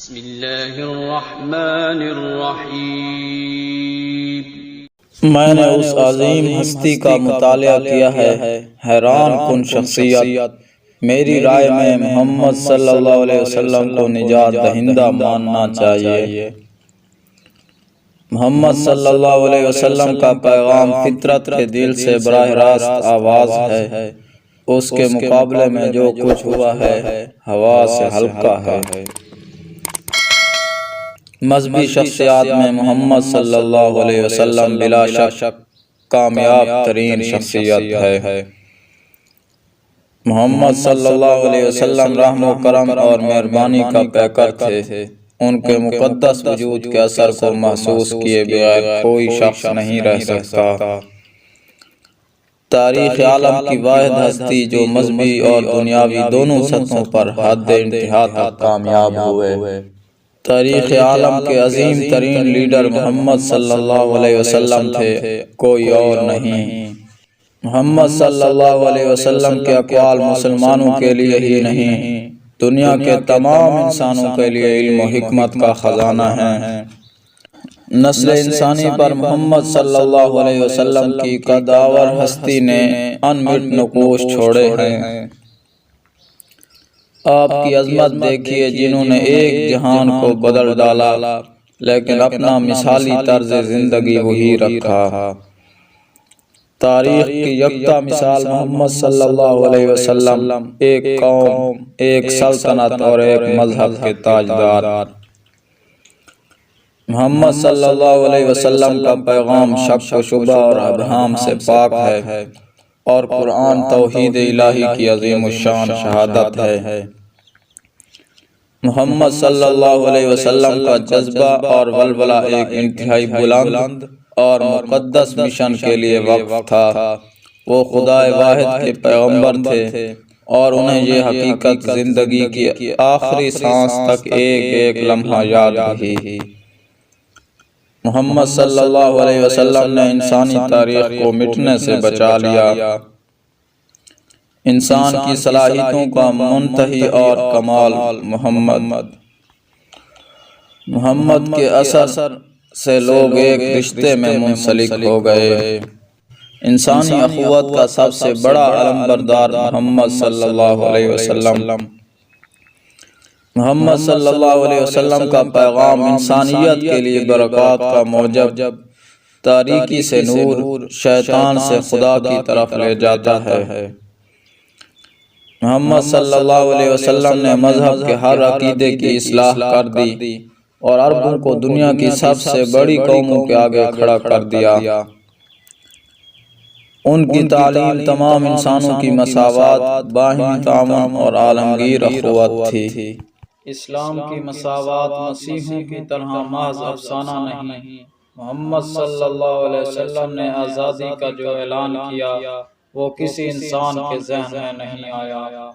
بسم اللہ الرحمن الرحیم۔ میں نے اس عظیم ہستی کا مطالعہ کیا ہے، حیران کن شخصیت۔ میری رائے میں محمد صلی اللہ علیہ وسلم کو نجات دہندہ ماننا چاہیے۔ محمد صلی اللہ علیہ وسلم کا پیغام فطرت کے دل سے براہ راست آواز ہے۔ اس کے مقابلے میں جو کچھ ہوا ہے ہوا سے ہلکا ہے۔ مذہبی شخصیات میں محمد صلی اللہ علیہ وسلم بلا شک کامیاب ترین شخصیت ہے۔ محمد صلی اللہ علیہ وسلم رحم و کرم اور مہربانی کا پیکر تھے۔ ان کے مقدس وجود کے اثر کو محسوس کیے بغیر کوئی شخص نہیں رہ سکتا۔ تاریخ عالم کی واحد ہستی جو مذہبی اور دنیاوی دونوں سطحوں پر حد انتہا تک کامیاب ہوئے۔ تاریخ عالم کے عظیم ترین لیڈر محمد صلی اللہ علیہ وسلم تھے، کوئی اور نہیں۔ محمد صلی اللہ علیہ وسلم کے اقوال مسلمانوں کے لیے ہی نہیں، دنیا کے تمام انسانوں کے لیے علم و حکمت کا خزانہ ہیں۔ نسل انسانی پر محمد صلی اللہ علیہ وسلم کی قدآور ہستی نے انمٹ نقوش چھوڑے ہیں۔ آپ کی عظمت دیکھیے، جنہوں نے ایک جہان کو بدل ڈالا لیکن اپنا مثالی طرز زندگی وہی رکھا۔ تاریخ کی یکتا مثال محمد صلی اللہ علیہ وسلم، ایک قوم، ایک سلطنت اور ایک مذہب کے تاجدار۔ محمد صلی اللہ علیہ وسلم کا پیغام شک و شبہ اور ابہام سے پاک ہے، اور قرآن توحید الہی کی عظیم الشان شہادت ہے۔ محمد صلی اللہ علیہ وسلم کا جذبہ اور ولولہ ایک انتہائی بلند اور مقدس مشن کے لیے وقف تھا۔ وہ خدا واحد کے پیغمبر تھے اور انہیں یہ حقیقت زندگی کی آخری سانس تک ایک ایک لمحہ یاد رہی۔ محمد صلی اللہ علیہ وسلم نے انسانی تاریخ کو مٹنے سے بچا لیا۔ انسان کی صلاحیتوں کا منتہی اور کمال محمد کے اثر سے لوگ ایک رشتے میں منسلک ہو گئے۔ انسانی اخوت کا سب سے بڑا علمبردار محمد صلی اللہ علیہ وسلم۔ محمد صلی اللہ علیہ وسلم کا پیغام انسانیت کے لیے برکات کا موجب، تاریکی سے نور، شیطان سے خدا کی طرف لے جاتا ہے۔ محمد صلی اللہ علیہ وسلم نے مذہب کے ہر عقیدے کی اصلاح کر دی اور عربوں کو دنیا کی سب سے بڑی قوموں کے آگے کھڑا کر دیا۔ ان کی تعلیم تمام انسانوں کی مساوات، باہمی تعاون اور عالمگیر اخوت تھی۔ اسلام کی مساوات مسیحوں کی طرح محض افسانہ نہیں، محمد صلی اللہ علیہ وسلم نے آزادی کا جو اعلان کیا وہ کسی انسان کے ذہن میں نہیں آیا۔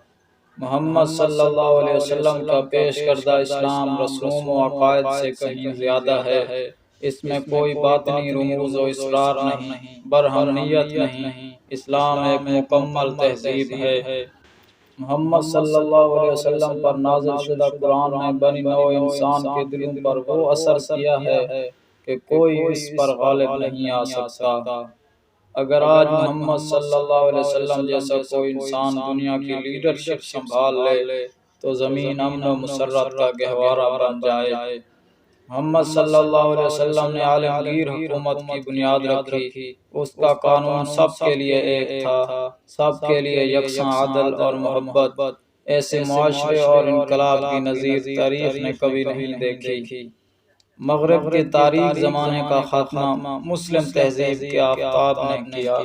محمد صلی اللہ علیہ وسلم کا پیش کردہ اسلام رسوم و عقائد سے کہیں زیادہ ہے۔ اس میں کوئی باطنی رموز و اسرار نہیں، برہمنیت نہیں، اسلام ایک مکمل تہذیب ہے۔ محمد صلی اللہ علیہ وسلم پر نازل شدہ قرآن نے بنی نوع انسان کے دلوں پر وہ اثر کیا ہے کہ کوئی اس پر غالب نہیں آ سکتا۔ اگر آج محمد صلی اللہ علیہ وسلم جیسا کوئی انسان دنیا کی لیڈرشپ سنبھال لے تو زمین امن و مسرت کا گہوارہ بن جائے۔ محمد صلی اللہ علیہ وسلم نے عالمگیر حکومت کی بنیاد رکھی۔ اس کا قانون سب کے لیے ایک تھا، سب کے لیے یکساں عدل اور محبت۔ ایسے معاشرے اور انقلاب کی نظیر تاریخ نے کبھی نہیں دیکھی۔ مغرب کے تاریک زمانے کا خاتمہ مسلم تہذیب کے آفتاب نے کیا۔